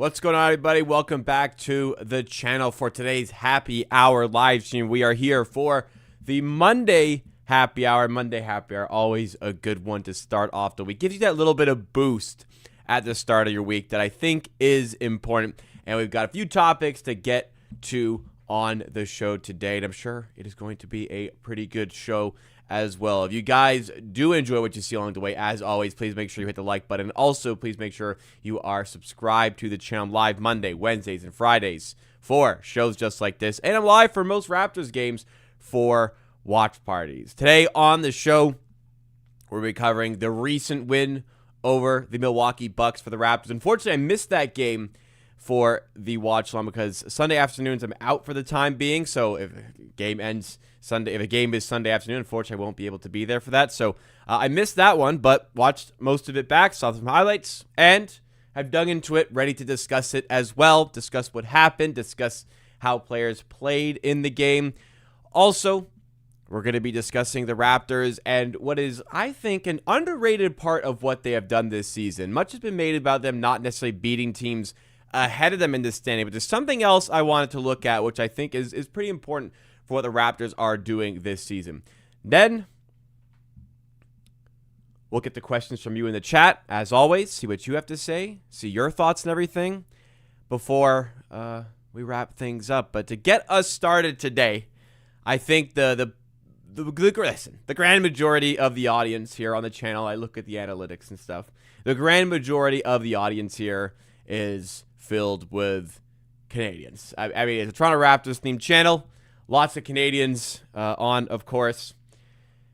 What's going on, everybody? Welcome back to the channel for today's Happy Hour live stream. We are here for the Monday Happy Hour. Monday Happy Hour, always a good one to start off the week. Gives you that little bit of boost at the start of your week that I think is important. And we've got a few topics to get to on the show today. And I'm sure it is going to be a pretty good show as well. If you guys do enjoy what you see along the way, as always, please make sure you hit the like button. Also, please make sure you are subscribed to the channel live Monday, Wednesdays, and Fridays for shows just like this. And I'm live for most Raptors games for watch parties. Today on the show, we'll be covering the recent win over the Milwaukee Bucks for the Raptors. Unfortunately, I missed that game for the watch along because Sunday afternoons I'm out for the time being. So if a game ends Sunday, if a game is Sunday afternoon, unfortunately I won't be able to be there for that. So I missed that one, but watched most of it back, saw some highlights, and have dug into it, ready to discuss it as well. Discuss what happened, discuss how players played in the game. Also, we're going to be discussing the Raptors and what is, I think, an underrated part of what they have done this season. Much has been made about them not necessarily beating teams ahead of them in this standing, but there's something else I wanted to look at, which I think is pretty important for what the Raptors are doing this season. Then we'll get the questions from you in the chat, as always, see what you have to say, see your thoughts and everything before we wrap things up. But to get us started today, I think the grand majority of the audience here on the channel, I look at the analytics and stuff, the grand majority of the audience here is filled with Canadians. I mean, it's a Toronto Raptors themed channel. Lots of Canadians on, of course.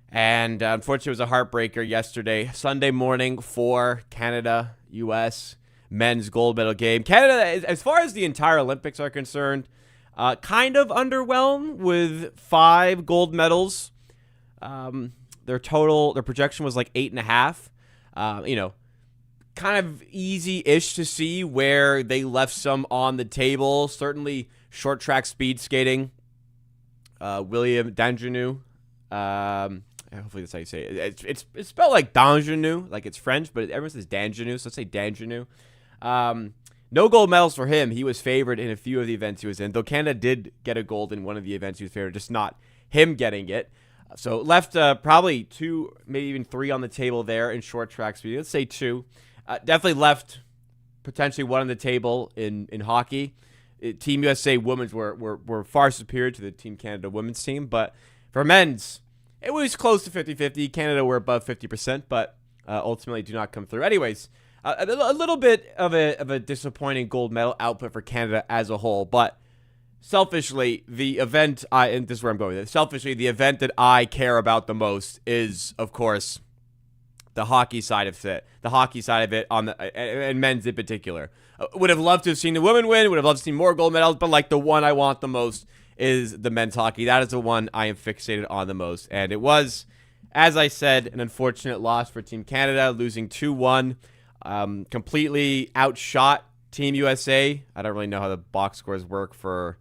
And unfortunately, it was a heartbreaker yesterday. Sunday morning for Canada, U.S. men's gold medal game. Canada, as far as the entire Olympics are concerned, kind of underwhelmed with 5 gold medals. Their projection was like 8.5. Kind of easy-ish to see where they left some on the table. Certainly short track speed skating. William Danjanu. Hopefully that's how you say it. It's spelled like Danjanu, like it's French, but everyone says Danjanu, so let's say Danjanu. No gold medals for him. He was favored in a few of the events he was in, though Canada did get a gold in one of the events he was favored, just not him getting it. So left probably 2, maybe even 3 on the table there in short track speed. Let's say 2. Definitely left potentially 1 on the table in hockey. Team USA women's were far superior to the Team Canada women's team. But for men's, it was close to 50-50. Canada were above 50%, but ultimately do not come through. Anyways, a little bit of a disappointing gold medal output for Canada as a whole. But selfishly, the event, and this is where I'm going with it. Selfishly, the event that I care about the most is, of course, the hockey side of it. The hockey side of it and men's in particular. Would have loved to have seen the women win. Would have loved to see more gold medals. But like the one I want the most is the men's hockey. That is the one I am fixated on the most. And it was, as I said, an unfortunate loss for Team Canada, losing 2-1. Completely outshot Team USA. I don't really know how the box scores work for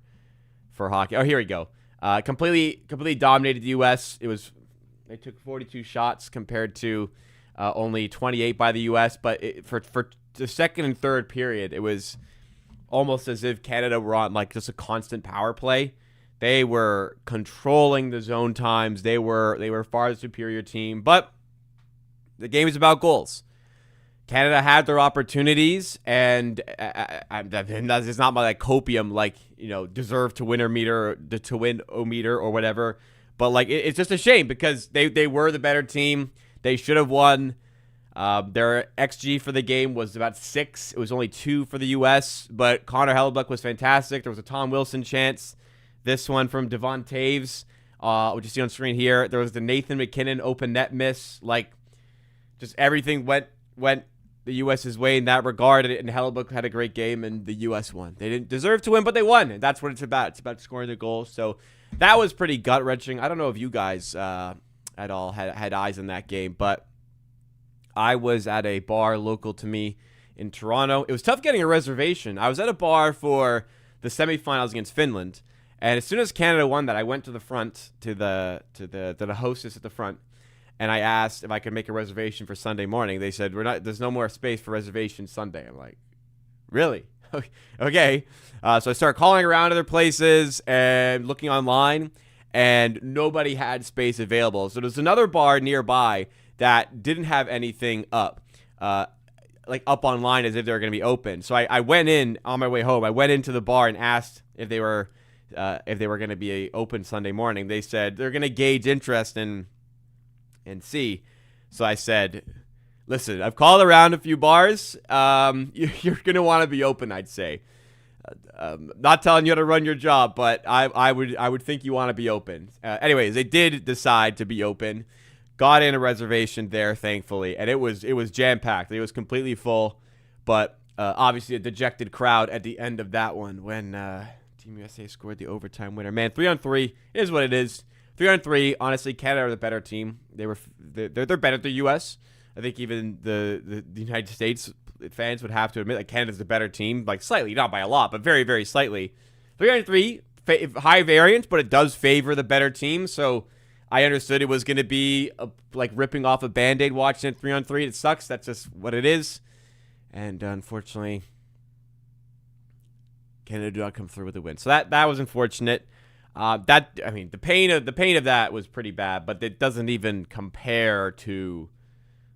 hockey. Oh, here we go. Completely dominated the U.S. They took 42 shots compared to only 28 by the U.S., but for the second and third period, it was almost as if Canada were on like just a constant power play. They were controlling the zone times. They were far the superior team, but the game is about goals. Canada had their opportunities, and it's not my like copium, like deserve to win or meter, to win o meter or whatever. But like it's just a shame because they were the better team. They should have won. Their XG for the game was about 6. It was only 2 for the U.S., but Connor Hellebuyck was fantastic. There was a Tom Wilson chance. This one from Devon Taves, which you see on screen here. There was the Nathan McKinnon open net miss. Like, just everything went the U.S.'s way in that regard, and Hellebuyck had a great game, and the U.S. won. They didn't deserve to win, but they won, and that's what it's about. It's about scoring the goals. So that was pretty gut-wrenching. I don't know if you guys at all had eyes on that game, but I was at a bar local to me in Toronto. It was tough getting a reservation. I was at a bar for the semifinals against Finland, and as soon as Canada won that, I went to the front to the hostess at the front, and I asked if I could make a reservation for Sunday morning. They said there's no more space for reservations Sunday. I'm like, really? Okay. So I start calling around other places and looking online, and nobody had space available. So there's another bar nearby that didn't have anything up, like up online as if they were going to be open. So I went in on my way home. I went into the bar and asked if they were going to be open Sunday morning. They said they're going to gauge interest and see. So I said, listen, I've called around a few bars. You're going to want to be open, I'd say. Not telling you how to run your job, but I would think you want to be open. Anyways, they did decide to be open. Got in a reservation there, thankfully, and it was jam-packed. It was completely full, but obviously a dejected crowd at the end of that one when Team USA scored the overtime winner. Man, 3-on-3 is what it is. 3-on-3, honestly, Canada are the better team. They're better than the U.S. I think even the United States fans would have to admit that Canada's the better team, like slightly, not by a lot, but very, very slightly. 3-on-3, high variance, but it does favor the better team. So I understood it was going to be like ripping off a Band-Aid watching it 3-on-3. It sucks. That's just what it is. And unfortunately, Canada did not come through with a win. So that was unfortunate. The pain of that was pretty bad, but it doesn't even compare to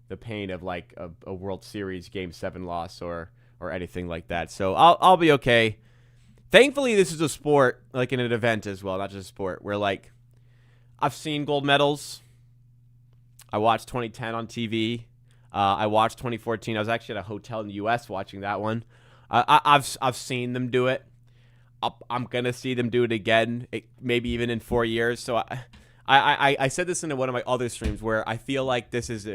the pain of like a World Series Game 7 loss or anything like that. So I'll be okay. Thankfully, this is a sport, like in an event as well, not just a sport, where like I've seen gold medals. I watched 2010 on TV. I watched 2014. I was actually at a hotel in the U.S. watching that one. I've seen them do it. I'm gonna see them do it again, maybe even in 4 years. So I said this in one of my other streams where I feel like this is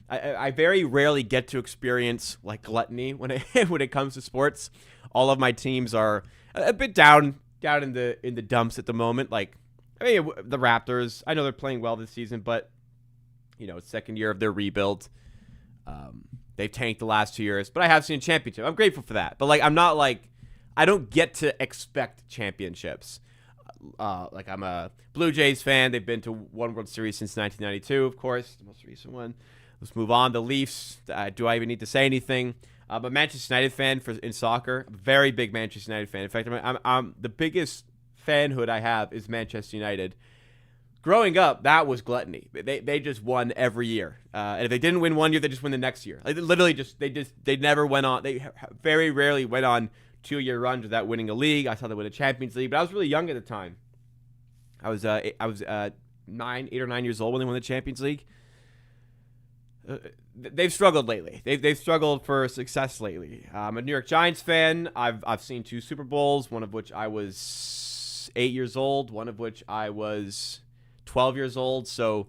I very rarely get to experience like gluttony when it comes to sports. All of my teams are a bit down in the dumps at the moment. Like, I mean, the Raptors, I know they're playing well this season, but you know, it's second year of their rebuild. They've tanked the last 2 years, but I have seen a championship. I'm grateful for that. But like, I'm not like, I don't get to expect championships. Like, I'm a Blue Jays fan. They've been to one World Series since 1992, of course, the most recent one. Let's move on. The Leafs. Do I even need to say anything? I'm a Manchester United fan in soccer. Very big Manchester United fan. In fact, I'm the biggest fanhood I have is Manchester United. Growing up, that was gluttony. They just won every year, and if they didn't win one year, they just win the next year. Like, literally, they never went on. They very rarely went on 2-year runs without winning a league. I saw them win a Champions League, but I was really young at the time. I was 8 or 9 years old when they won the Champions League. They've struggled lately. They've struggled for success lately. I'm a New York Giants fan. I've seen 2 Super Bowls, one of which I was 8 years old, one of which I was 12 years old. So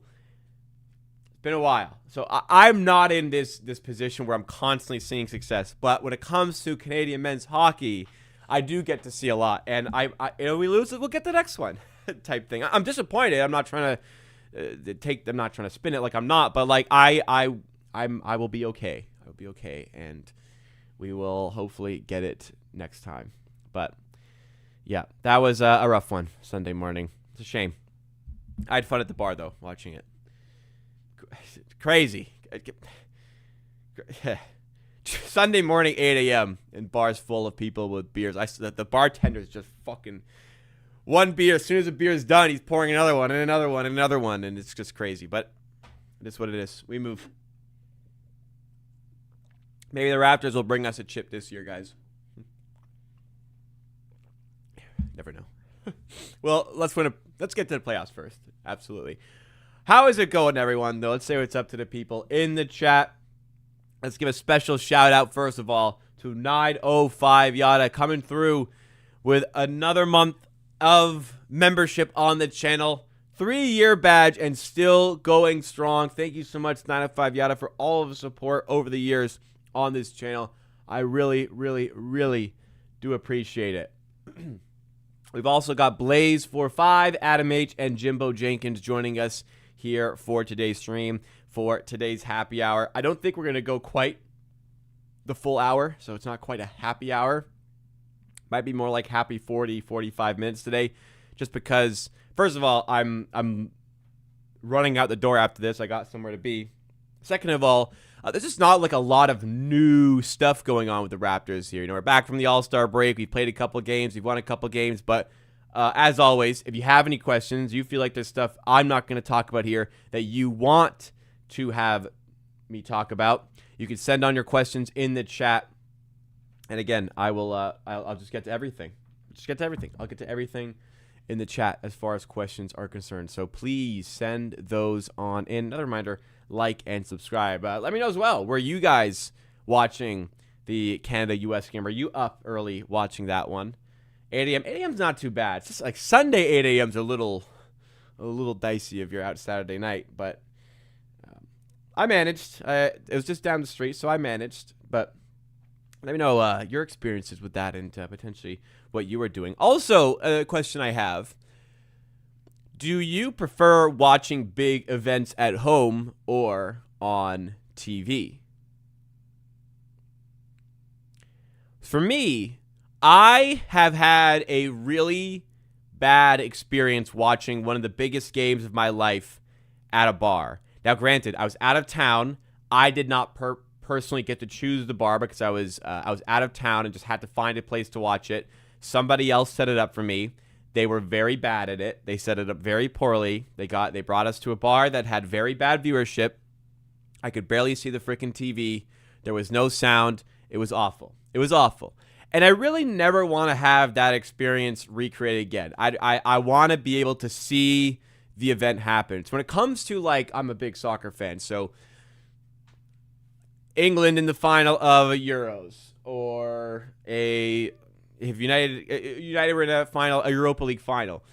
it's been a while. So I'm not in this position where I'm constantly seeing success. But when it comes to Canadian men's hockey, I do get to see a lot. And we lose it, we'll get the next one type thing. I'm disappointed. I'm not trying to I'm not trying to spin it like I'm not, but like I will be okay. I will be okay, and we will hopefully get it next time. But yeah, that was a rough one Sunday morning. It's a shame. I had fun at the bar though, watching it. Crazy. Sunday morning, 8 a.m. and bars full of people with beers. The bartender's just fucking. One beer, as soon as the beer is done, he's pouring another one and another one and another one, and it's just crazy. But it is what it is. We move. Maybe the Raptors will bring us a chip this year, guys. Never know. Well, let's get to the playoffs first. Absolutely. How is it going, everyone, though? Let's say what's up to the people in the chat. Let's give a special shout-out, first of all, to 905 Yada coming through with another month of membership on the channel. 3-year badge and still going strong. Thank you so much, 905 Yada, for all of the support over the years on this channel. I really, really, really do appreciate it. We've also got Blaze45, Adam H, and Jimbo Jenkins joining us here for today's stream, for today's happy hour. I don't think we're going to go quite the full hour, so it's not quite a happy hour. Might be more like happy 40, 45 minutes today, just because, first of all, I'm running out the door after this. I got somewhere to be. Second of all, There's just not like a lot of new stuff going on with the Raptors here. We're back from the All-Star break. We've played a couple games. We've won a couple games. But as always, if you have any questions, you feel like there's stuff I'm not going to talk about here that you want to have me talk about, you can send on your questions in the chat. And again, I'll just get to everything. I'll get to everything in the chat as far as questions are concerned. So please send those on in. Another reminder, like and subscribe. Let me know as well, were you guys watching the Canada-US game? Are you up early watching that one? 8 a.m. 8 a.m.'s not too bad. It's just like Sunday 8 a.m.'s a little dicey if you're out Saturday night. But I managed. It was just down the street, so I managed. But let me know your experiences with that and potentially what you were doing. Also, a question I have. Do you prefer watching big events at home or on TV? For me, I have had a really bad experience watching one of the biggest games of my life at a bar. Now, granted, I was out of town. I did not personally get to choose the bar because I was out of town and just had to find a place to watch it. Somebody else set it up for me. They were very bad at it. They set it up very poorly. They brought us to a bar that had very bad viewership. I could barely see the freaking TV. There was no sound. It was awful. And I really never want to have that experience recreated again. I want to be able to see the event happen. So when it comes to, like, I'm a big soccer fan, so England in the final of a Euros, or if United were in a Europa League final.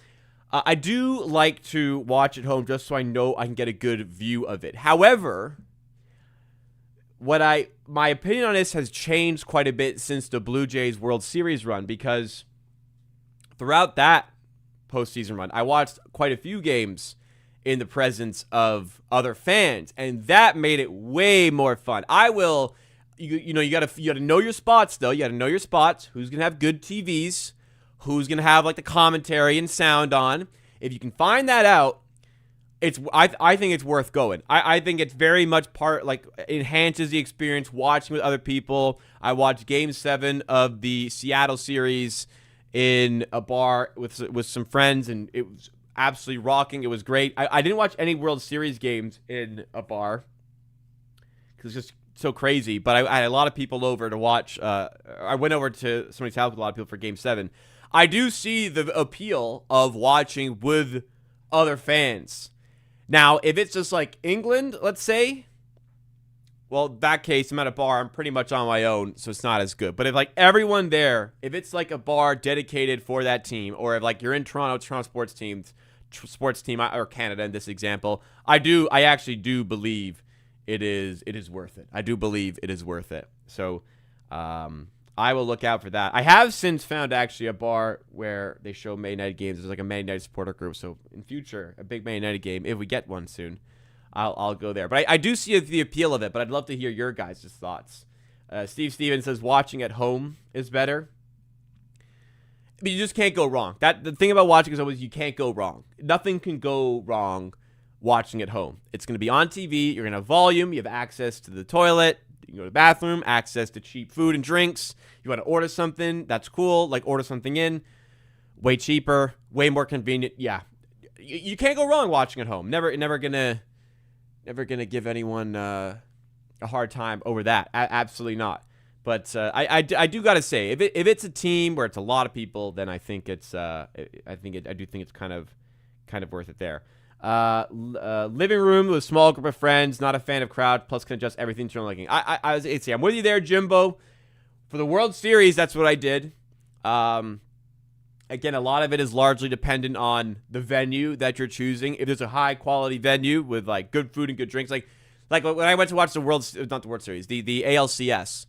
I do like to watch at home just so I know I can get a good view of it. However, my opinion on this has changed quite a bit since the Blue Jays World Series run, because throughout that postseason run, I watched quite a few games in the presence of other fans, and that made it way more fun. You gotta know your spots though. You gotta know your spots. Who's gonna have good TVs? Who's gonna have like the commentary and sound on? If you can find that out, I think it's worth going. I think it's very much enhances the experience watching with other people. I watched Game 7 of the Seattle series in a bar with some friends, and it was absolutely rocking. It was great. I didn't watch any World Series games in a bar because it's just so crazy, but I had a lot of people over to watch. I went over to somebody's house with a lot of people for Game 7. I do see the appeal of watching with other fans. Now, if it's just like England, let's say, well, in that case, I'm at a bar, I'm pretty much on my own, so it's not as good. But if like everyone there, if it's like a bar dedicated for that team, or if like you're in Toronto sports team, or Canada in this example, I actually do believe it is worth it. I do believe it is worth it. So I will look out for that. I have since found actually a bar where they show Man United games. There's like a Man United supporter group. So in future, a big Man United game, if we get one soon, I'll go there. But I do see the appeal of it, but I'd love to hear your guys' thoughts. Steve Stevens says watching at home is better. But you just can't go wrong. The thing about watching is always you can't go wrong. Nothing can go wrong watching at home. It's going to be on TV. You're going to have volume. You have access to the toilet. You can go to the bathroom. Access to cheap food and drinks. You want to order something, that's cool. Like order something in. Way cheaper. Way more convenient. Yeah. You can't go wrong watching at home. Never gonna give anyone a hard time over that. Absolutely not. But I do gotta say, if it's a team where it's a lot of people, then I think I do think it's kind of worth it there. Living room with a small group of friends. Not a fan of crowd. Plus can adjust everything to your liking. I'm with you there, Jimbo. For the World Series, that's what I did. Again, a lot of it is largely dependent on the venue that you're choosing. If there's a high quality venue with like good food and good drinks, like when I went to watch the World ALCS,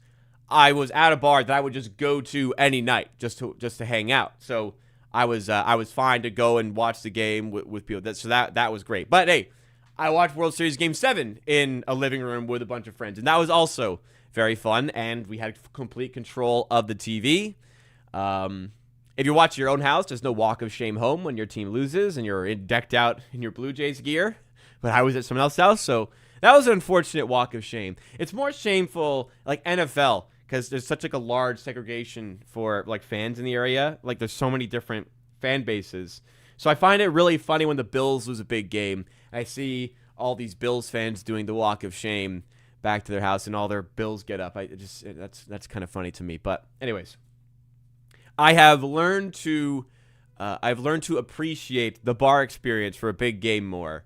I was at a bar that I would just go to any night just to hang out. So I was fine to go and watch the game with people. That was great. But hey, I watched World Series Game 7 in a living room with a bunch of friends, and that was also very fun. And we had complete control of the TV. If you're watching your own house, there's no walk of shame home when your team loses and you're decked out in your Blue Jays gear. But I was at someone else's house, so That was an unfortunate walk of shame. It's more shameful like NFL because there's such like a large segregation for like fans in the area. Like there's so many different fan bases. So I find it really funny when the Bills lose a big game. I see all these Bills fans doing the walk of shame back to their house and all their Bills get up. That's kind of funny to me. But anyways, I've learned to appreciate the bar experience for a big game more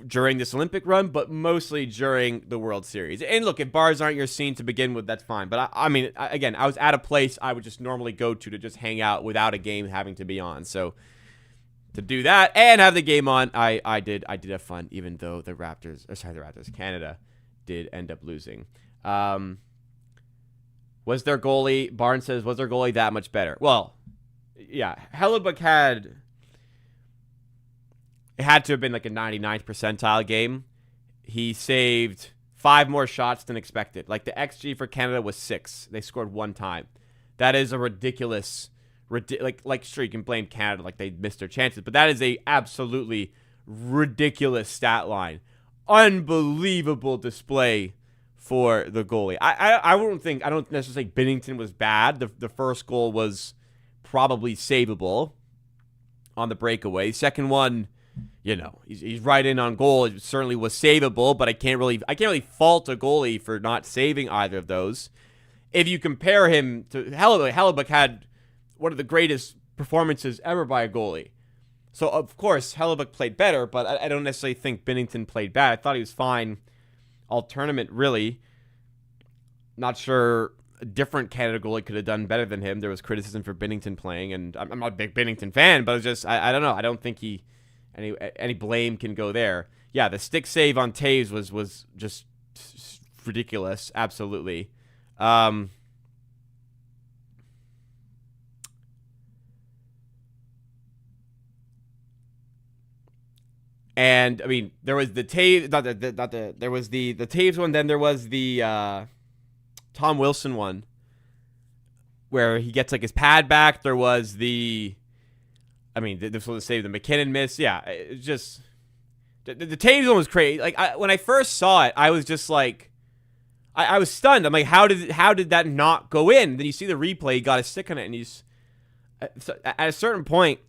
during this Olympic run, but mostly during the World Series. And look, if bars aren't your scene to begin with, that's fine. But I mean, again, I was at a place I would just normally go to just hang out without a game having to be on. So to do that and have the game on, I did have fun, even though Canada did end up losing. Was their goalie, Barnes says, was their goalie that much better? Well, yeah, Hellebuyck had to have been like a 99th percentile game. He saved 5 more shots than expected. Like the XG for Canada was 6. They scored 1 time. That is a ridiculous, sure, you can blame Canada like they missed their chances, but that is a absolutely ridiculous stat line. Unbelievable display for the goalie. I don't necessarily think Binnington was bad. The first goal was probably savable on the breakaway. Second one, he's right in on goal. It certainly was savable, but I can't really fault a goalie for not saving either of those. If you compare him to Hellebuyck had one of the greatest performances ever by a goalie. So, of course, Hellebuyck played better, but I don't necessarily think Binnington played bad. I thought he was fine all tournament, really. Not sure a different Canada goalie could have done better than him. There was criticism for Binnington playing, and I'm not a big Binnington fan, but it's just, I don't know. I don't think any blame can go there. Yeah, the stick save on Taves was just ridiculous, absolutely. And I mean, there was the Taves, there was the Taves one. Then there was the Tom Wilson one, where he gets like his pad back. There was this was the save the McKinnon miss. Yeah, it's just the Taves one was crazy. Like when I first saw it, I was just like, I was stunned. I'm like, how did that not go in? And then you see the replay. He got a stick on it, and he's at a certain point.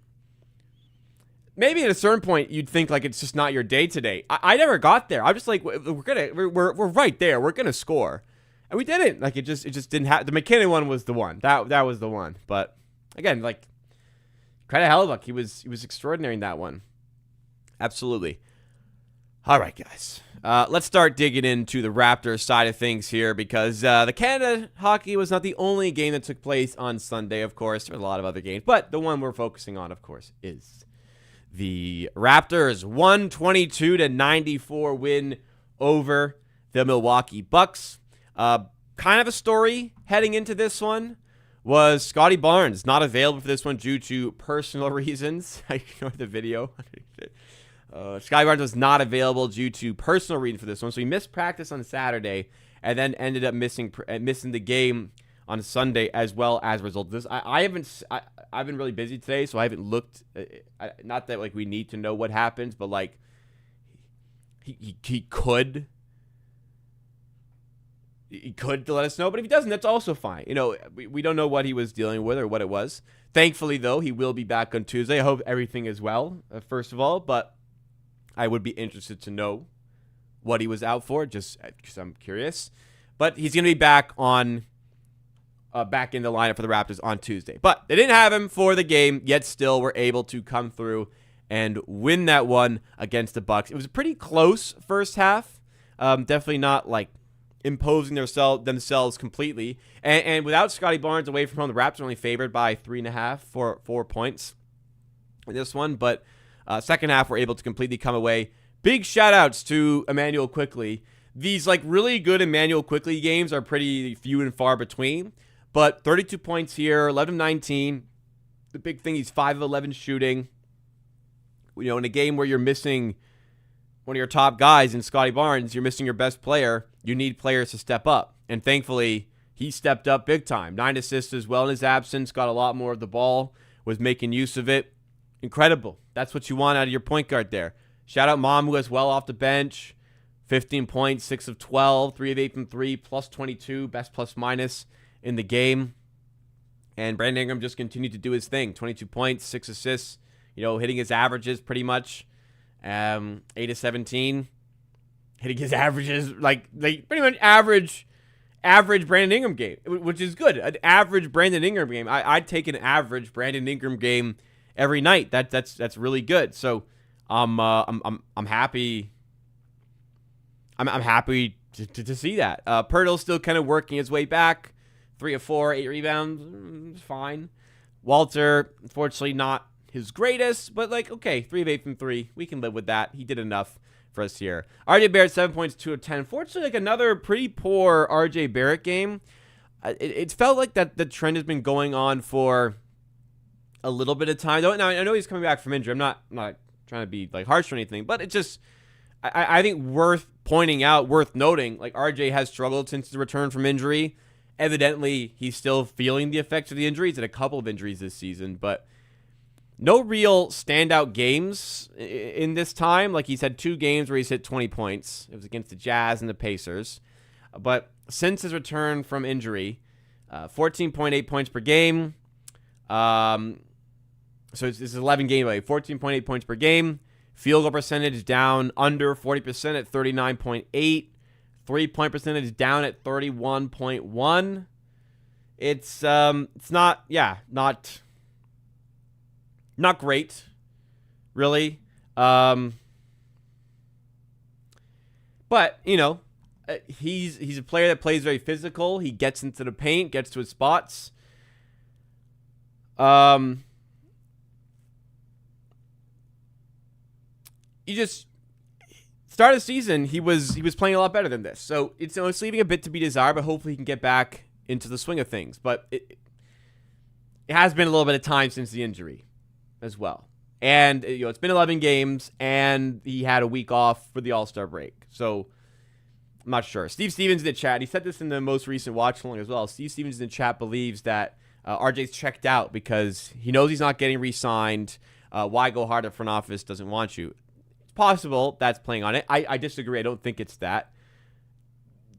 Maybe at a certain point you'd think like it's just not your day today. I never got there. I'm just like we're right there. We're gonna score, and we didn't. Like it just didn't happen. The McKinnon one was the one. That was the one. But again, like credit Hellebuyck. He was extraordinary in that one. Absolutely. All right, guys. Let's start digging into the Raptors side of things here because the Canada hockey was not the only game that took place on Sunday. Of course, there were a lot of other games, but the one we're focusing on, of course, is the Raptors 122-94 win over the Milwaukee Bucks. Kind of a story heading into this one was Scottie Barnes not available for this one due to personal reasons. I ignored the video. Scottie Barnes was not available due to personal reasons for this one, so he missed practice on Saturday and then ended up missing the game on Sunday as well as a result of this. I've been really busy today, so I haven't looked. Not that like we need to know what happens, but like he could let us know. But if he doesn't, that's also fine. We don't know what he was dealing with or what it was. Thankfully, though, he will be back on Tuesday. I hope everything is well, first of all. But I would be interested to know what he was out for, just because I'm curious. But he's going to be back in the lineup for the Raptors on Tuesday. But they didn't have him for the game, yet still were able to come through and win that one against the Bucks. It was a pretty close first half. Definitely not like imposing themselves completely. And without Scottie Barnes away from home, the Raptors are only favored by 3.5, 4 points in this one. But second half, were able to completely come away. Big shout outs to Immanuel Quickley. These like really good Immanuel Quickley games are pretty few and far between. But 32 points here, 11 of 19. The big thing, he's 5 of 11 shooting. In a game where you're missing one of your top guys in Scottie Barnes, you're missing your best player, you need players to step up. And thankfully, he stepped up big time. 9 assists as well in his absence, got a lot more of the ball, was making use of it. Incredible. That's what you want out of your point guard there. Shout out Mamu as well off the bench. 15 points, 6 of 12, 3 of 8 from 3, plus 22, best plus minus in the game. And Brandon Ingram just continued to do his thing. 22 points, 6 assists, hitting his averages pretty much. 8 of 17. Hitting his averages, like pretty much average Brandon Ingram game, which is good. An average Brandon Ingram game. I'd take an average Brandon Ingram game every night. That's really good. So I'm happy. I'm happy to see that. Pirtle's still kind of working his way back. 3 of 4, 8 rebounds, fine. Walter, unfortunately, not his greatest, but okay, 3 of 8 from 3. We can live with that. He did enough for us here. RJ Barrett, 7 points, 2 of 10. Fortunately, another pretty poor RJ Barrett game. It felt like that the trend has been going on for a little bit of time. Now, I know he's coming back from injury. I'm not trying to be harsh or anything, but it's just, I think worth pointing out, worth noting, RJ has struggled since the return from injury. Evidently, he's still feeling the effects of the injuries and a couple of injuries this season, but no real standout games in this time. He's had 2 games where he's hit 20 points. It was against the Jazz and the Pacers. But since his return from injury, 14.8 points per game. So it's 11 game away. 14.8 points per game. Field goal percentage down under 40% at 39.8. 3-point percentage down at 31.1. It's not great, really. But he's a player that plays very physical. He gets into the paint, gets to his spots. Start of the season, he was playing a lot better than this. So it's leaving a bit to be desired, but hopefully he can get back into the swing of things. But it has been a little bit of time since the injury as well. And it's been 11 games, and he had a week off for the All-Star break. So I'm not sure. Steve Stevens in the chat, he said this in the most recent watch along as well. Steve Stevens in the chat believes that RJ's checked out because he knows he's not getting re-signed. Why go hard if front office doesn't want you? Possible that's playing on it. I disagree. I don't think it's that.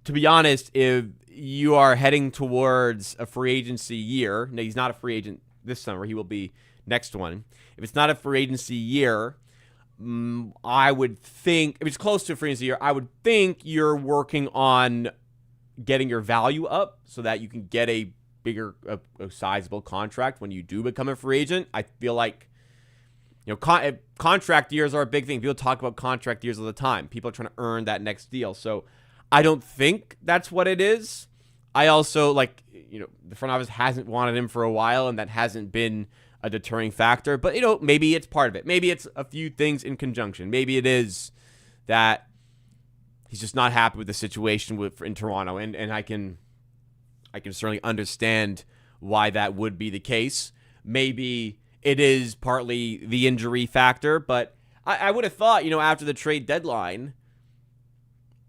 To be honest, if you are heading towards a free agency year, no, he's not a free agent this summer. He will be next one. If it's not a free agency year, I would think, if it's close to a free agency year, I would think you're working on getting your value up so that you can get a bigger, a sizable contract when you do become a free agent. I feel like contract years are a big thing. People talk about contract years all the time. People are trying to earn that next deal. So I don't think that's what it is. I also, the front office hasn't wanted him for a while, and that hasn't been a deterring factor. But, maybe it's part of it. Maybe it's a few things in conjunction. Maybe it is that he's just not happy with the situation in Toronto. And I can certainly understand why that would be the case. Maybe it is partly the injury factor, but I would have thought, after the trade deadline,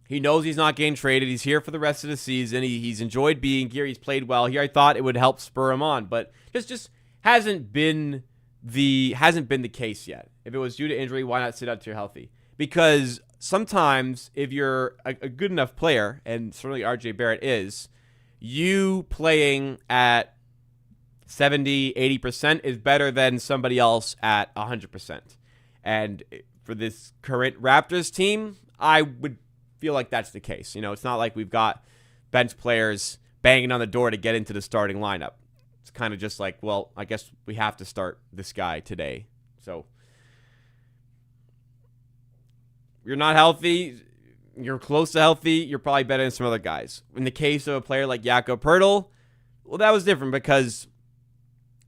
he knows he's not getting traded. He's here for the rest of the season. He's enjoyed being here. He's played well here. I thought it would help spur him on, but just hasn't been the case yet. If it was due to injury, why not sit out till you're healthy? Because sometimes if you're a good enough player, and certainly RJ Barrett is, you playing at 70, 80% is better than somebody else at 100%. And for this current Raptors team, I would feel like that's the case. It's not like we've got bench players banging on the door to get into the starting lineup. It's kind of just like, well, I guess we have to start this guy today. So you're not healthy. You're close to healthy. You're probably better than some other guys. In the case of a player like Jakob Pirtle, well, that was different because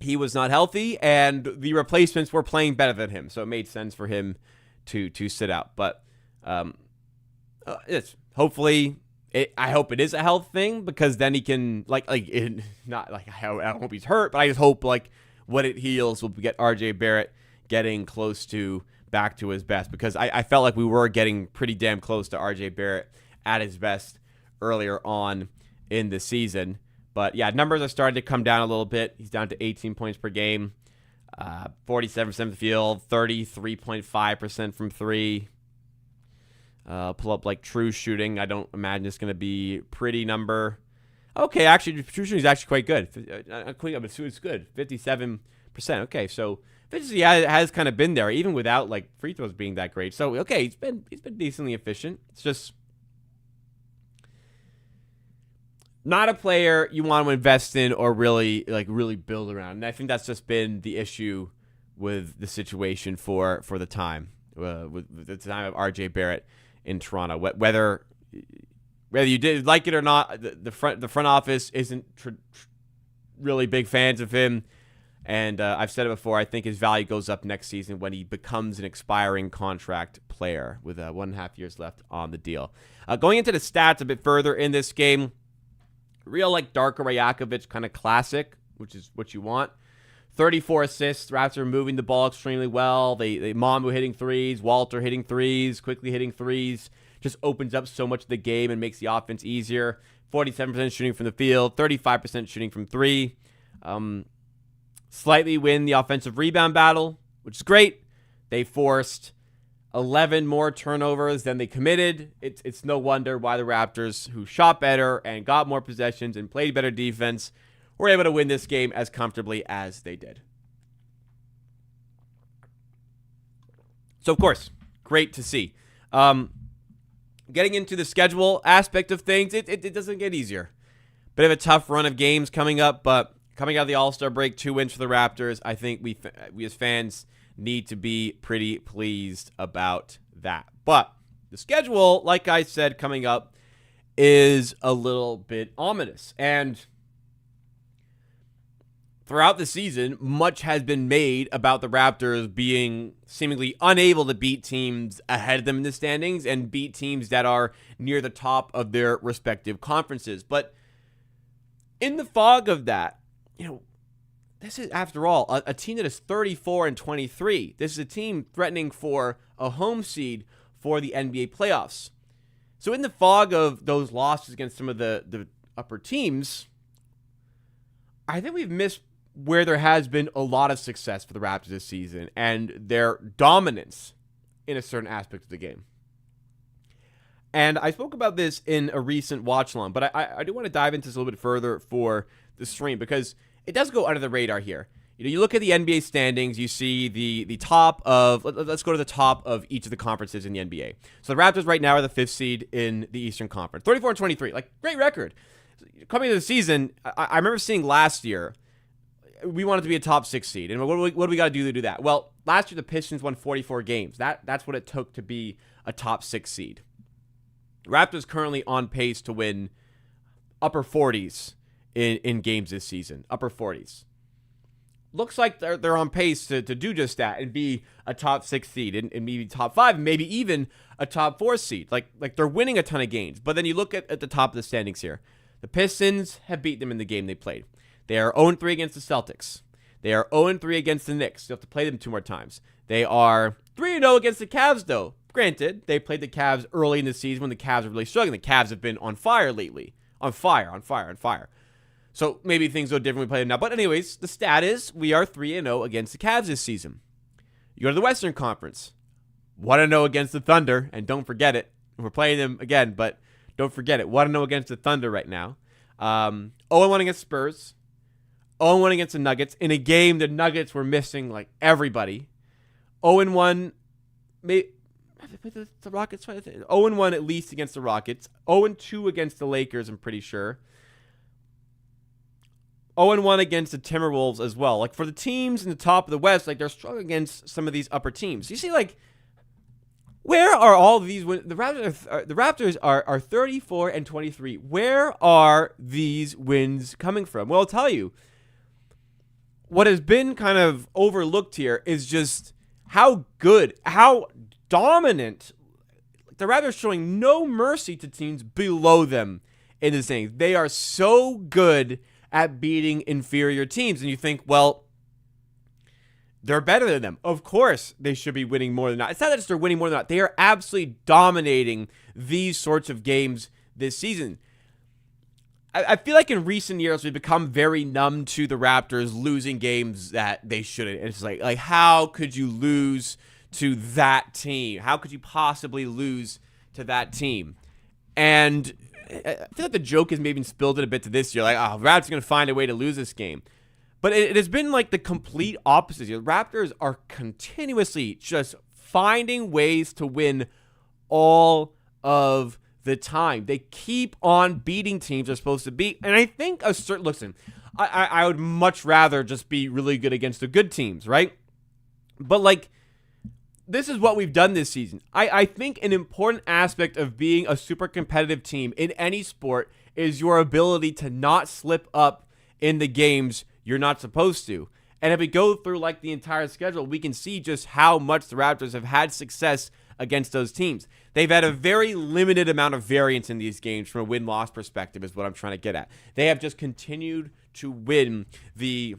he was not healthy, and the replacements were playing better than him, so it made sense for him to sit out. But it's hopefully, I hope it is a health thing, because then he can not like I hope he's hurt, but I just hope when it heals, we'll get RJ Barrett getting close to back to his best, because I felt like we were getting pretty damn close to RJ Barrett at his best earlier on in the season. But yeah, numbers are starting to come down a little bit. He's down to 18 points per game. 47% from the field, 33.5% from three. Pull up like true shooting. I don't imagine it's going to be pretty number. Okay, actually, true shooting is actually quite good. It's good. 57%. Okay, so efficiency has kind of been there, even without like free throws being that great. So okay, he's been decently efficient. It's just not a player you want to invest in or really build around. And I think that's just been the issue with the situation for the time with the time of RJ Barrett in Toronto. Whether you did like it or not, the front office isn't really big fans of him. And I've said it before, I think his value goes up next season when he becomes an expiring contract player with 1.5 years left on the deal. Going into the stats a bit further in this game, real like Darko Rajakovic kind of classic, which is what you want. 34 assists. Raptors are moving the ball extremely well. They Mambu hitting threes, Walter hitting threes, Quickley hitting threes. Just opens up so much of the game and makes the offense easier. 47% shooting from the field, 35% shooting from three. Slightly win the offensive rebound battle, which is great. They forced 11 more turnovers than they committed. It's no wonder why the Raptors, who shot better and got more possessions and played better defense, were able to win this game as comfortably as they did. So, of course, great to see. Getting into the schedule aspect of things, it doesn't get easier. Bit of a tough run of games coming up, but coming out of the All-Star break, 2 wins for the Raptors. I think we as fans need to be pretty pleased about that. But the schedule, like I said, coming up is a little bit ominous. And throughout the season, much has been made about the Raptors being seemingly unable to beat teams ahead of them in the standings and beat teams that are near the top of their respective conferences. But in the fog of that, this is, after all, a team that is 34-23. This is a team threatening for a home seed for the NBA playoffs. So in the fog of those losses against some of the upper teams, I think we've missed where there has been a lot of success for the Raptors this season and their dominance in a certain aspect of the game. And I spoke about this in a recent watch-along, but I do want to dive into this a little bit further for the stream because it does go under the radar here. You look at the NBA standings, you see the top of, let's go to the top of each of the conferences in the NBA. So the Raptors right now are the 5th seed in the Eastern Conference. 34-23, like great record. Coming into the season, I remember seeing last year, we wanted to be a top 6 seed. And what do we got to do to do that? Well, last year the Pistons won 44 games. That's what it took to be a top 6 seed. Raptors currently on pace to win upper 40s in games this season. Upper 40s. Looks like they're on pace to do just that and be a top 6 seed and maybe top 5 and maybe even a top 4 seed. Like they're winning a ton of games. But then you look at the top of the standings here. The Pistons have beat them in the game they played. They are 0-3 against the Celtics. They are 0-3 against the Knicks. You have to play them 2 more times. They are 3-0 against the Cavs, though. Granted, they played the Cavs early in the season when the Cavs were really struggling. The Cavs have been on fire lately. On fire. So maybe things go different when we play them now. But anyways, the stat is we are 3-0 against the Cavs this season. You go to the Western Conference. 1-0 against the Thunder. And don't forget it. We're playing them again, but don't forget it. 1-0 against the Thunder right now. 0-1 against Spurs. 0-1 against the Nuggets. In a game, the Nuggets were missing like everybody. 0-1, maybe the Rockets. 0-1 at least against the Rockets. 0-2 against the Lakers, I'm pretty sure. 0-1 against the Timberwolves as well. Like for the teams in the top of the West, like they're struggling against some of these upper teams. You see, like, where are all of these wins? The Raptors are 34-23. Where are these wins coming from? Well, I'll tell you. What has been kind of overlooked here is just how good, how dominant the Raptors showing no mercy to teams below them in the standings. They are so good at beating inferior teams. And you think, well, they're better than them. Of course, they should be winning more than that. It's not that just they're winning more than that. They are absolutely dominating these sorts of games this season. I feel like in recent years we've become very numb to the Raptors losing games that they shouldn't. It's like how could you lose to that team? How could you possibly lose to that team? And I feel like the joke has maybe spilled it a bit to this year. Like, oh, Raptors are going to find a way to lose this game. But it has been like the complete opposite. The Raptors are continuously just finding ways to win all of the time. They keep on beating teams they're supposed to beat. And I think listen, I would much rather just be really good against the good teams, right? But like, this is what we've done this season. I think an important aspect of being a super competitive team in any sport is your ability to not slip up in the games you're not supposed to. And if we go through like the entire schedule, we can see just how much the Raptors have had success against those teams. They've had a very limited amount of variance in these games from a win-loss perspective is what I'm trying to get at. They have just continued to win the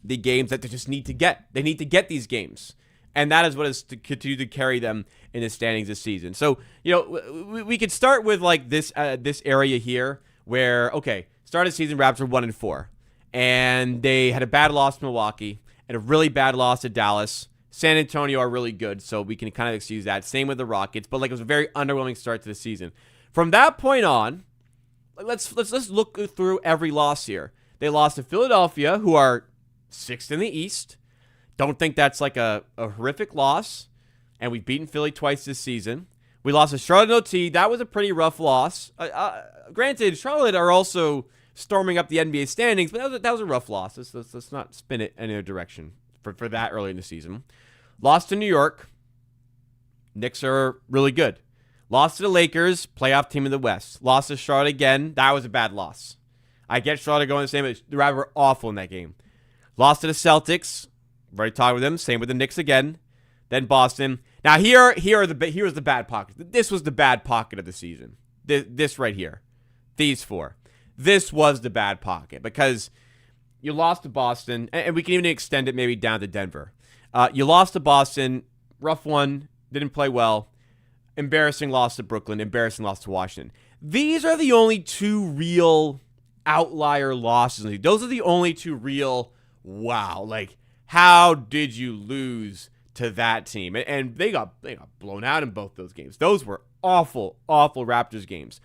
games that they just need to get. They need to get these games. And that is what has to continue to carry them in the standings this season. So, we could start with like this area here where, okay, start of the season, Raptors 1-4. And they had a bad loss to Milwaukee and a really bad loss to Dallas. San Antonio are really good, so we can kind of excuse that. Same with the Rockets, but like it was a very underwhelming start to the season. From that point on, let's look through every loss here. They lost to Philadelphia, who are 6th in the East. Don't think that's like a horrific loss. And we've beaten Philly twice this season. We lost to Charlotte OT. That was a pretty rough loss. Granted, Charlotte are also storming up the NBA standings, but that was a rough loss. Let's not spin it in any direction for that early in the season. Lost to New York. Knicks are really good. Lost to the Lakers, playoff team in the West. Lost to Charlotte again. That was a bad loss. I get Charlotte going the same, but the Raptors were awful in that game. Lost to the Celtics. I've already talked with them. Same with the Knicks again. Then Boston. Now here's the bad pocket. This was the bad pocket of the season. This right here. These four. This was the bad pocket because you lost to Boston, and we can even extend it maybe down to Denver. You lost to Boston. Rough one. Didn't play well. Embarrassing loss to Brooklyn. Embarrassing loss to Washington. These are the only two real outlier losses. Those are the only two real, wow, like, how did you lose to that team? And they got blown out in both those games. Those were awful, awful Raptors games.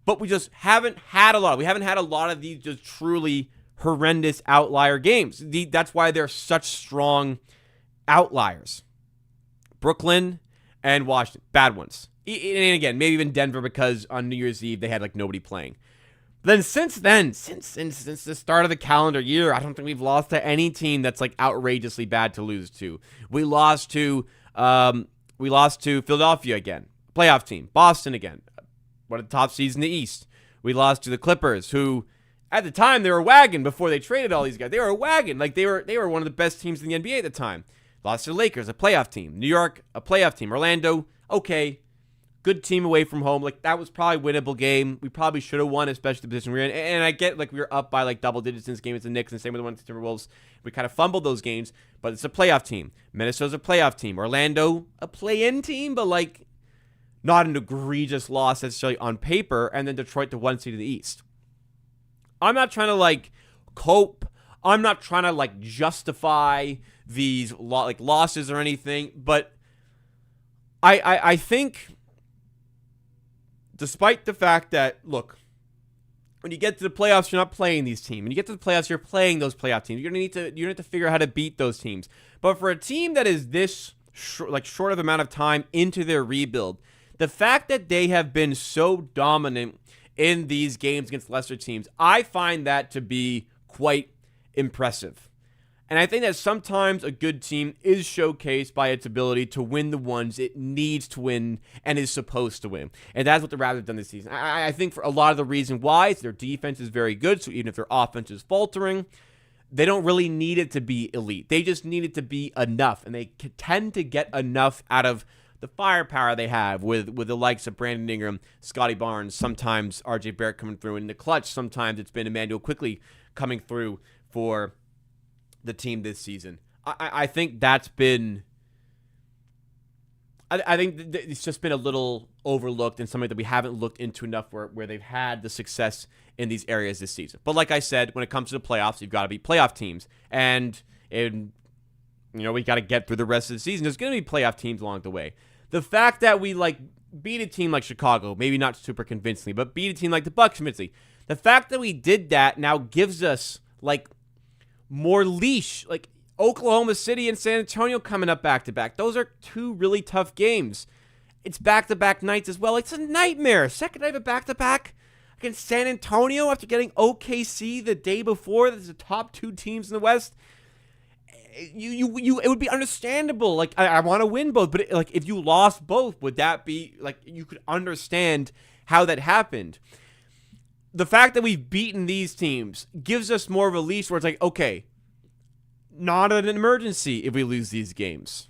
But we just haven't had a lot. We haven't had a lot of these just truly horrendous outlier games. That's why they're such strong outliers. Brooklyn and Washington, bad ones. And again, maybe even Denver because on New Year's Eve they had like nobody playing. But then, since the start of the calendar year, I don't think we've lost to any team that's like outrageously bad to lose to. We lost to Philadelphia again, playoff team. Boston again, one of the top seeds in the East. We lost to the Clippers, who at the time they were a wagon before they traded all these guys. They were a wagon, like they were one of the best teams in the NBA at the time. Lost to the Lakers, a playoff team. New York, a playoff team. Orlando, okay. Good team away from home. Like, that was probably a winnable game. We probably should have won, especially the position we're in. And I get, like, we were up by, like, double digits in this game. It's the Knicks, and same with the one with the Timberwolves. We kind of fumbled those games, but it's a playoff team. Minnesota's a playoff team. Orlando, a play-in team, but, like, not an egregious loss necessarily on paper. And then Detroit, the 1 seed in the East. I'm not trying to, like, cope. I'm not trying to, like, justify these, losses or anything. But I think, despite the fact that, look, when you get to the playoffs, you're not playing these teams. When you get to the playoffs, you're playing those playoff teams. You're gonna need to figure out how to beat those teams. But for a team that is this short of amount of time into their rebuild, the fact that they have been so dominant in these games against lesser teams, I find that to be quite impressive. And I think that sometimes a good team is showcased by its ability to win the ones it needs to win and is supposed to win. And that's what the Raptors have done this season. I think for a lot of the reason why is their defense is very good, so even if their offense is faltering, they don't really need it to be elite. They just need it to be enough, and they tend to get enough out of the firepower they have with the likes of Brandon Ingram, Scottie Barnes, sometimes RJ Barrett coming through in the clutch. Sometimes it's been Immanuel Quickley coming through for the team this season. I think that's been I think it's just been a little overlooked and something that we haven't looked into enough where they've had the success in these areas this season. But like I said, when it comes to the playoffs, you've got to be playoff teams. And we got to get through the rest of the season. There's going to be playoff teams along the way. The fact that we beat a team like Chicago, maybe not super convincingly, but beat a team like the Bucks convincingly. The fact that we did that now gives us more leash. Oklahoma City and San Antonio coming up back-to-back. Those are two really tough games. It's back-to-back nights as well. It's a nightmare. Second night of back-to-back against San Antonio after getting OKC the day before. That's the top two teams in the West. It would be understandable. I want to win both, but if you lost both, would that be you could understand how that happened? The fact that we've beaten these teams gives us more of a leash where it's okay, not an emergency if we lose these games.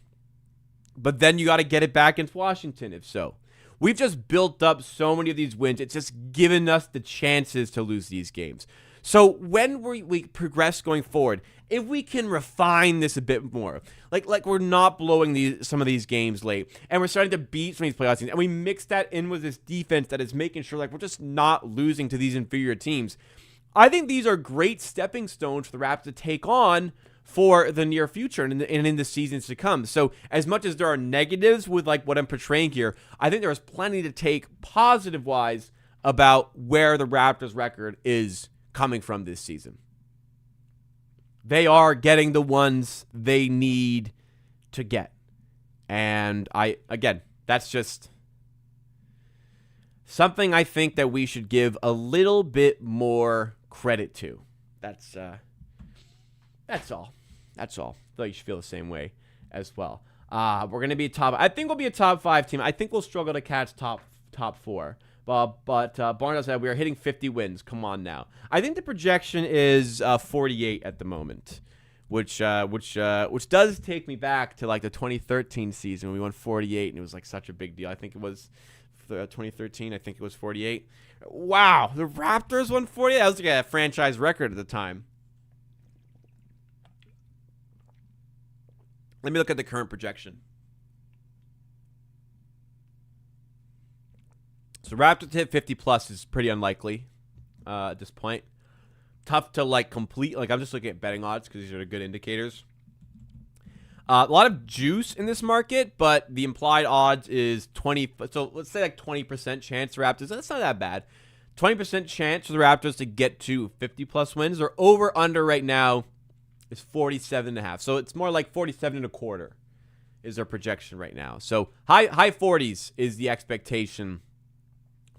But then you got to get it back against Washington if so. We've just built up so many of these wins. It's just given us the chances to lose these games. So when we progress going forward, if we can refine this a bit more, like we're not blowing some of these games late, and we're starting to beat some of these playoff teams, and we mix that in with this defense that is making sure we're just not losing to these inferior teams, I think these are great stepping stones for the Raptors to take on for the near future and in the seasons to come. So as much as there are negatives with what I'm portraying here, I think there's plenty to take positive-wise about where the Raptors record is coming from this season. They are getting the ones they need to get. And that's just something I think that we should give a little bit more credit to. That's all. I feel like you should feel the same way as well. We're going to be I think we'll be a top 5 team. I think we'll struggle to catch top 4. But Barnes said we are hitting 50 wins. Come on now. I think the projection is 48 at the moment, which does take me back to the 2013 season when we won 48 and it was such a big deal. I think it was 2013. I think it was 48. Wow, the Raptors won 48. That was a franchise record at the time. Let me look at the current projection. So Raptors to hit 50 plus is pretty unlikely at this point. Tough to complete. I'm just looking at betting odds because these are good indicators. A lot of juice in this market, but the implied odds is 20. So let's say 20% chance the Raptors. That's not that bad. 20% chance for the Raptors to get to 50 plus wins. Their over under right now is 47.5. So it's more like 47.25 is their projection right now. So high 40s is the expectation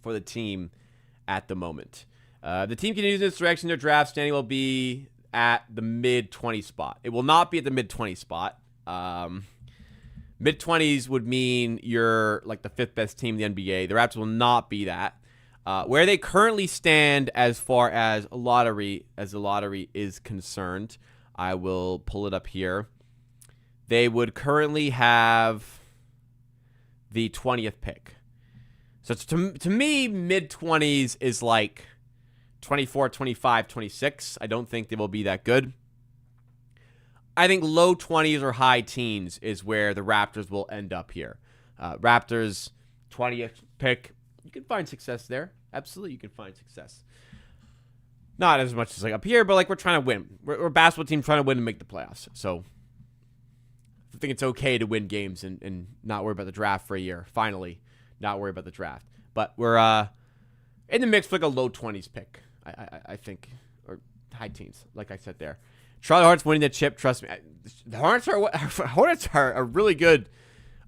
for the team at the moment. The team continues in this direction. Their draft standing will be at the mid-20 spot. It will not be at the mid-20 spot. Mid-20s would mean you're the 5th best team in the NBA. The Raptors will not be that. Where they currently stand as far as the lottery is concerned, I will pull it up here. They would currently have the 20th pick. So to me, mid-20s is 24, 25, 26. I don't think they will be that good. I think low 20s or high teens is where the Raptors will end up here. Raptors, 20th pick. You can find success there. Absolutely, you can find success. Not as much as up here, but we're trying to win. We're a basketball team trying to win and make the playoffs. So I think it's okay to win games and not worry about the draft for a year. Finally, not worry about the draft. But we're in the mix for a low 20s pick, I think, or high teens, like I said there. Charlotte Hornets winning the chip. Trust me, the Hornets are a really good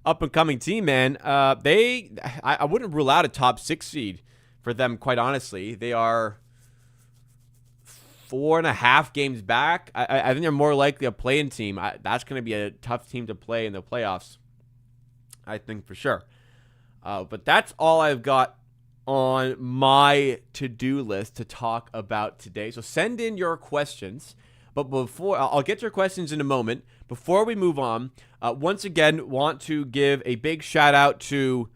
up-and-coming team, man. I wouldn't rule out a top 6 seed for them, quite honestly. They are 4.5 games back. I think they're more likely a play-in team. That's going to be a tough team to play in the playoffs, I think, for sure. But that's all I've got on my to-do list to talk about today. So send in your questions. But before, I'll get to your questions in a moment. Before we move on, once again, want to give a big shout out to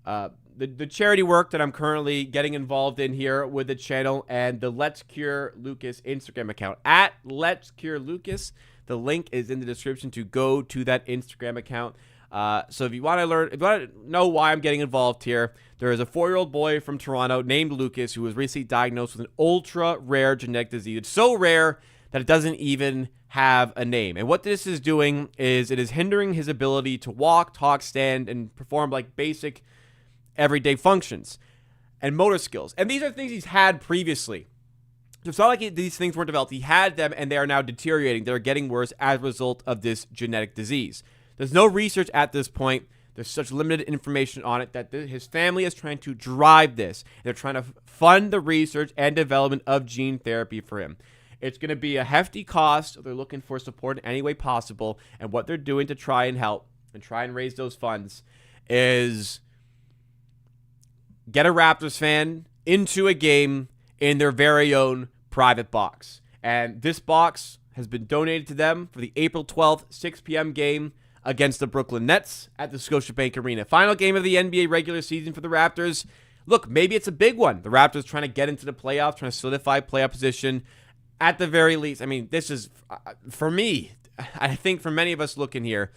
the charity work that I'm currently getting involved in here with the channel and the Let's Cure Lucas Instagram account at Let's Cure Lucas. The link is in the description to go to that Instagram account. So if you want to know why I'm getting involved here, there is a 4-year-old boy from Toronto named Lucas who was recently diagnosed with an ultra rare genetic disease. It's so rare that it doesn't even have a name. And what this is doing is it is hindering his ability to walk, talk, stand, and perform like basic everyday functions and motor skills. And these are things he's had previously. So it's not like these things weren't developed. He had them, and they are now deteriorating. They're getting worse as a result of this genetic disease. There's no research at this point. There's such limited information on it that his family is trying to drive this. They're trying to fund the research and development of gene therapy for him. It's going to be a hefty cost. They're looking for support in any way possible. And what they're doing to try and help and try and raise those funds is get a Raptors fan into a game in their very own private box. And this box has been donated to them for the April 12th, 6 p.m. game against the Brooklyn Nets at the Scotiabank Arena. Final game of the NBA regular season for the Raptors. Look, maybe it's a big one. The Raptors trying to get into the playoffs, trying to solidify playoff position. At the very least, I mean, this is, for me, I think for many of us looking here,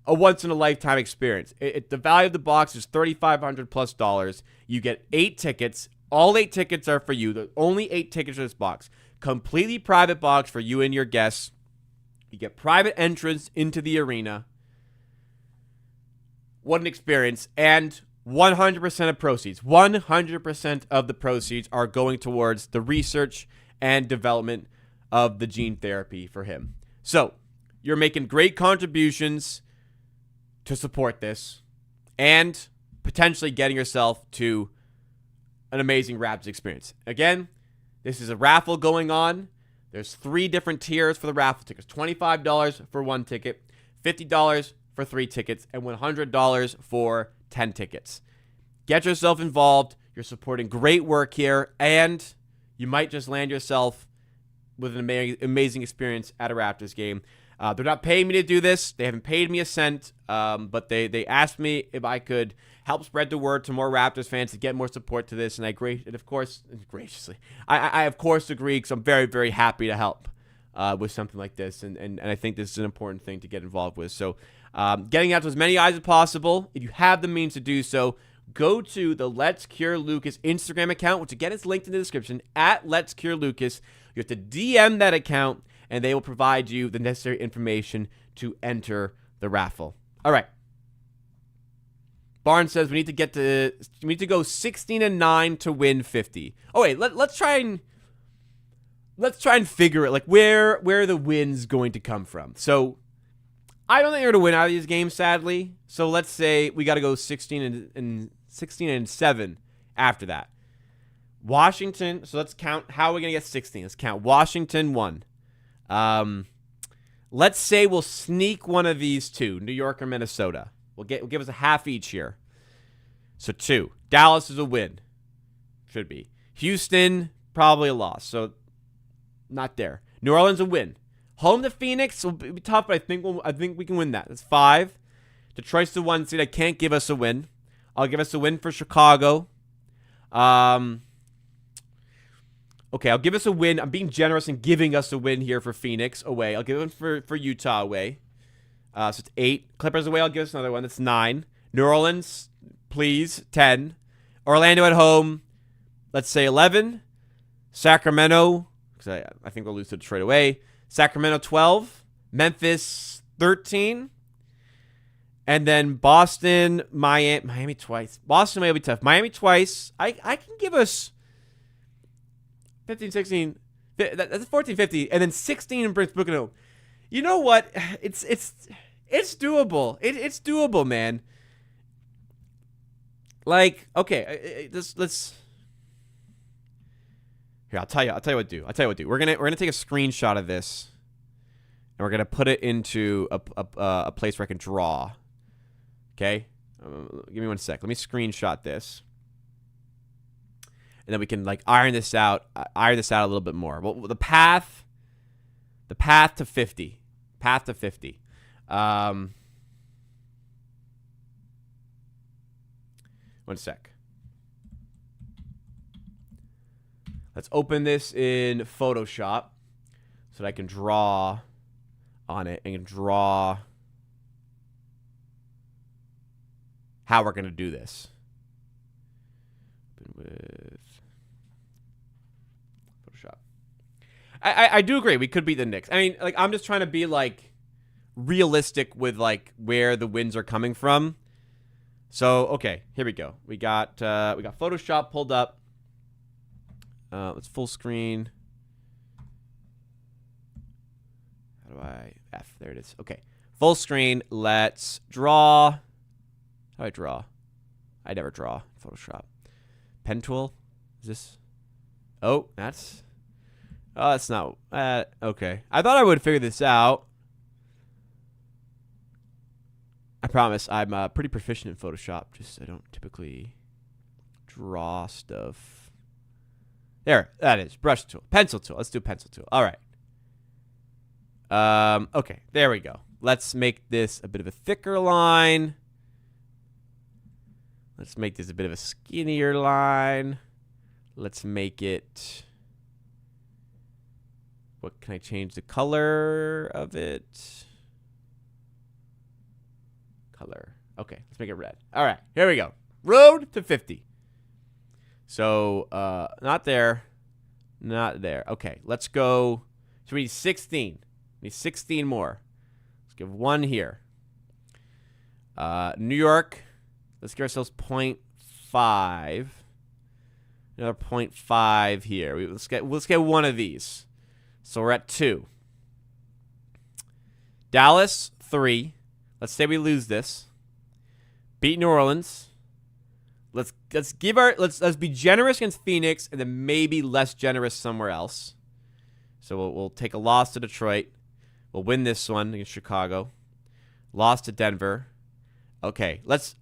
a once-in-a-lifetime experience. The value of the box is $3,500+. You get 8 tickets. All 8 tickets are for you. The only 8 tickets in this box. Completely private box for you and your guests. You get private entrance into the arena. What an experience. And 100% of proceeds, 100% of the proceeds are going towards the research and development of the gene therapy for him. So, you're making great contributions to support this and potentially getting yourself to an amazing Raptors experience. Again, this is a raffle going on. There's 3 different tiers for the raffle tickets. $25 for 1 ticket, $50 for 3 tickets, and $100 for 10 tickets. Get yourself involved. You're supporting great work here, and you might just land yourself with an amazing experience at a Raptors game. They're not paying me to do this. They haven't paid me a cent, but they asked me if I could help spread the word to more Raptors fans to get more support to this, and of course, graciously, I of course agree because I'm very, very happy to help with something like this, and I think this is an important thing to get involved with. So getting out to as many eyes as possible. If you have the means to do so, go to the Let's Cure Lucas Instagram account, which again is linked in the description, at Let's Cure Lucas. You have to DM that account, and they will provide you the necessary information to enter the raffle. All right. Barnes says we need to go 16-9 to win 50. Oh wait, let's try and figure it, like where the win's going to come from. So I don't think they're going to win out of these games, sadly. So let's say we got to go 16-7 after that. Washington. So let's count. How are we going to get 16? Let's count. Washington 1. Let's say we'll sneak one of these 2, New York or Minnesota. We'll give us a half each here. So 2. Dallas is a win. Should be. Houston, probably a loss. So not there. New Orleans a win. Home to Phoenix will be tough, but I think we can win that. That's 5. Detroit's the 1 seed. I can't give us a win. I'll give us a win for Chicago. Okay, I'll give us a win. I'm being generous and giving us a win here for Phoenix away. I'll give it for Utah away. So it's 8. Clippers away, I'll give us another one. That's 9. New Orleans, please, 10. Orlando at home, let's say 11. Sacramento, because I think we'll lose to Detroit away. Sacramento, 12. Memphis, 13. And then Boston, Miami twice. Boston may be tough. Miami twice. I can give us 15, 16. That's 14, 15. And then 16 in Brooklyn at home. You know what? It's doable. It's doable, man. Like, okay, let's. Here, I'll tell you what to do. We're gonna take a screenshot of this, and we're gonna put it into a place where I can draw. Okay, give me 1 sec. Let me screenshot this, and then we can like iron this out a little bit more. Well, the path to 50. 1 sec. Let's open this in Photoshop so that I can draw on it and draw how we're going to do this. Open with Photoshop. I do agree. We could beat the Knicks. I mean, like, I'm just trying to be, like, realistic with, like, where the wins are coming from. So, okay, here we go. We got Photoshop pulled up. Let's full screen. How do I F? There it is. Okay. Full screen. Let's draw. How do I draw? I never draw Photoshop. Pen tool? Is this? Oh, that's not. Okay. I thought I would figure this out. I promise I'm pretty proficient in Photoshop. Just I don't typically draw stuff. There, that is. Brush tool. Pencil tool. Let's do pencil tool. All right. Okay, there we go. Let's make this a bit of a thicker line. Let's make this a bit of a skinnier line. Let's make it... What can I change the color of it? Color. Okay, let's make it red. All right, here we go. Road to 50. So, not there. Not there. Okay, let's go. So we need 16. We need 16 more. Let's give one here. New York. Let's give ourselves 0.5. Another 0.5 here. Let's get one of these. So we're at 2. Dallas, 3. Let's say we lose this. Beat New Orleans. Let's be generous against Phoenix and then maybe less generous somewhere else. So we'll take a loss to Detroit. We'll win this one against Chicago. Loss to Denver. Okay, that's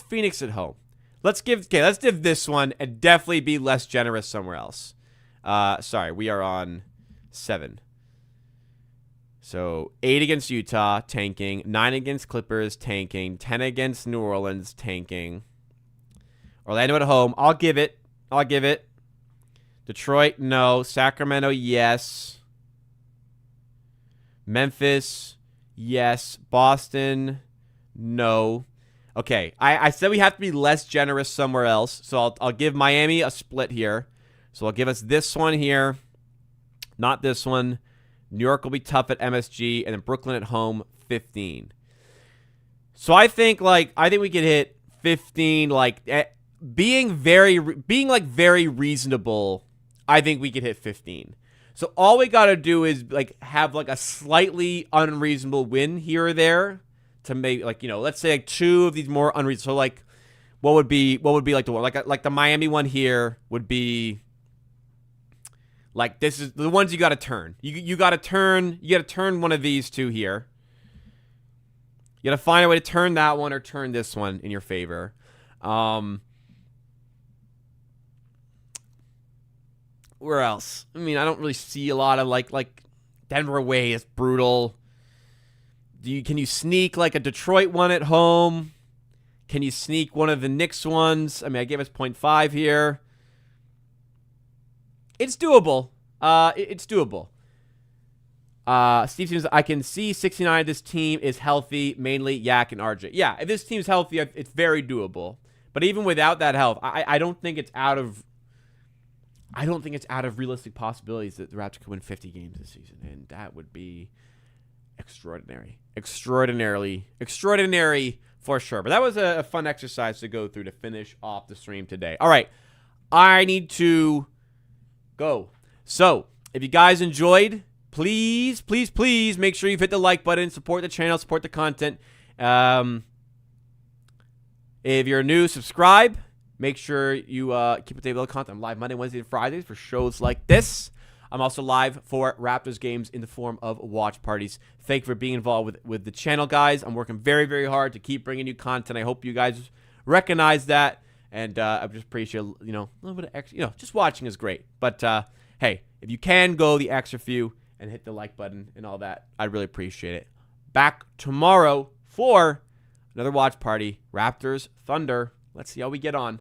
Phoenix at home. Let's give this one and definitely be less generous somewhere else. Sorry, we are on 7. So 8 against Utah, tanking. 9 against Clippers, tanking. 10 against New Orleans, tanking. Orlando at home. I'll give it. Detroit, no. Sacramento, yes. Memphis, yes. Boston, no. Okay, I said we have to be less generous somewhere else, so I'll give Miami a split here. So I'll give us this one here, not this one. New York will be tough at MSG, and then Brooklyn at home, 15. So I think we could hit 15, being very reasonable. I think we could hit 15. So all we got to do is have a slightly unreasonable win here or there to make let's say 2 of these more unreasonable. So what would be the one like the Miami one here would be this is the ones you got to turn. You got to turn one of these 2 here. You got to find a way to turn that one or turn this one in your favor. Where else? I mean, I don't really see a lot of like Denver away is brutal. Can you sneak a Detroit one at home? Can you sneak one of the Knicks ones? I mean, I gave us 0.5 here. It's doable. It's doable. Steve seems I can see 69. This team is healthy, mainly Yak and RJ. Yeah, if this team's healthy, it's very doable. But even without that health, I don't think it's out of. I don't think it's out of realistic possibilities that the Raptors could win 50 games this season, and that would be extraordinary, extraordinary for sure. But that was a fun exercise to go through to finish off the stream today. All right, I need to go. So if you guys enjoyed, please make sure you've hit the like button, support the channel, support the content. If you're new, subscribe. Make sure you keep up to date with all the content. I'm live Monday, Wednesday, and Fridays for shows like this. I'm also live for Raptors games in the form of watch parties. Thank you for being involved with the channel, guys. I'm working very, very hard to keep bringing you content. I hope you guys recognize that. And I just appreciate, a little bit of extra, just watching is great. But, hey, if you can go the extra few and hit the like button and all that, I'd really appreciate it. Back tomorrow for another watch party. Raptors, Thunder. Let's see how we get on.